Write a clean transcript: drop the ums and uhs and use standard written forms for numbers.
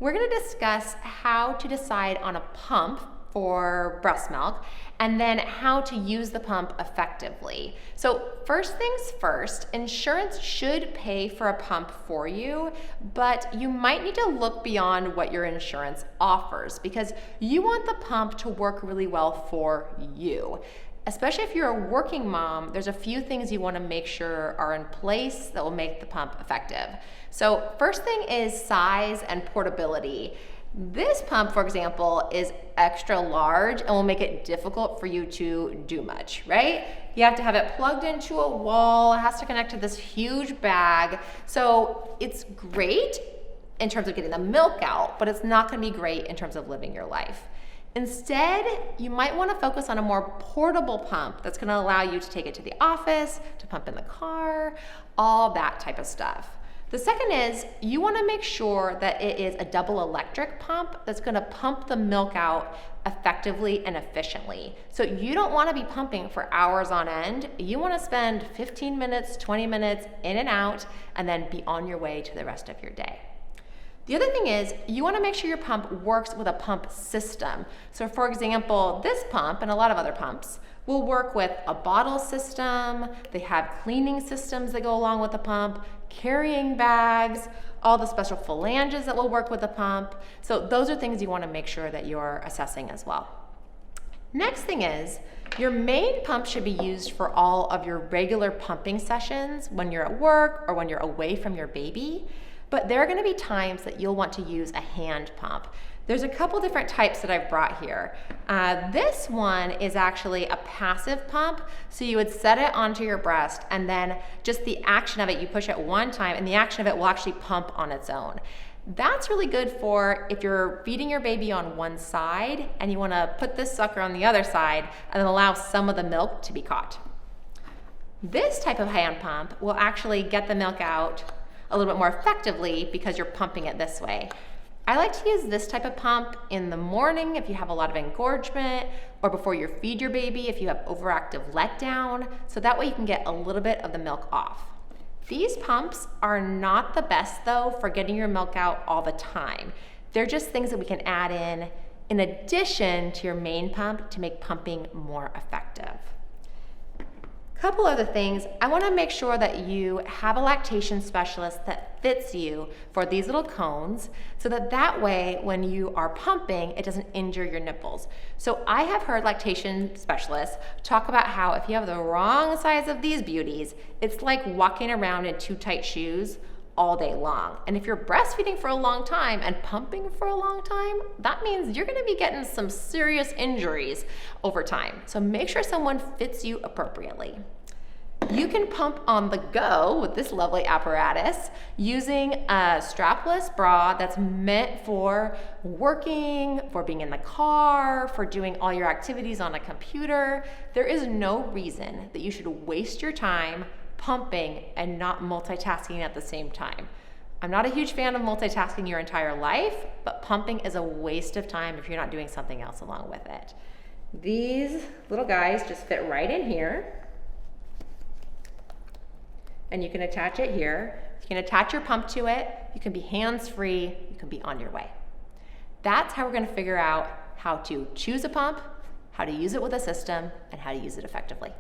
we're going to discuss how to decide on a pump for breast milk and then how to use the pump effectively. So first things first, insurance should pay for a pump for you, but you might need to look beyond what your insurance offers because you want the pump to work really well for you. Especially if you're a working mom, there's a few things you want to make sure are in place that will make the pump effective. So first thing is size and portability. This pump, for example, is extra large and will make it difficult for you to do much, right? You have to have it plugged into a wall, it has to connect to this huge bag. So it's great in terms of getting the milk out, but it's not going to be great in terms of living your life. Instead, you might want to focus on a more portable pump that's going to allow you to take it to the office, to pump in the car, all that type of stuff. The second is you want to make sure that it is a double electric pump that's going to pump the milk out effectively and efficiently. So you don't want to be pumping for hours on end. You want to spend 15 minutes, 20 minutes in and out, and then be on your way to the rest of your day. The other thing is you want to make sure your pump works with a pump system. So for example, this pump and a lot of other pumps will work with a bottle system. They have cleaning systems that go along with the pump, carrying bags, all the special flanges that will work with the pump. So those are things you want to make sure that you're assessing as well. Next thing is your main pump should be used for all of your regular pumping sessions when you're at work or when you're away from your baby. But there are going to be times that you'll want to use a hand pump. There's a couple different types that I've brought here. This one is actually a passive pump. So you would set it onto your breast and then just the action of it, you push it one time and the action of it will actually pump on its own. That's really good for if you're feeding your baby on one side and you want to put this sucker on the other side and then allow some of the milk to be caught. This type of hand pump will actually get the milk out a little bit more effectively because you're pumping it this way. I like to use this type of pump in the morning if you have a lot of engorgement or before you feed your baby if you have overactive letdown, so that way you can get a little bit of the milk off. These pumps are not the best though for getting your milk out all the time. They're just things that we can add in addition to your main pump to make pumping more effective. Couple other things, I want to make sure that you have a lactation specialist that fits you for these little cones so that way when you are pumping, it doesn't injure your nipples. So I have heard lactation specialists talk about how if you have the wrong size of these beauties, it's like walking around in too tight shoes all day long. And if you're breastfeeding for a long time and pumping for a long time, that means you're going to be getting some serious injuries over time. So make sure someone fits you appropriately. You can pump on the go with this lovely apparatus using a strapless bra that's meant for working, for being in the car, for doing all your activities on a computer. There is no reason that you should waste your time pumping and not multitasking at the same time. I'm not a huge fan of multitasking your entire life, but pumping is a waste of time if you're not doing something else along with it. These little guys just fit right in here. And you can attach it here. You can attach your pump to it. You can be hands-free. You can be on your way. That's how we're going to figure out how to choose a pump, how to use it with a system, and how to use it effectively.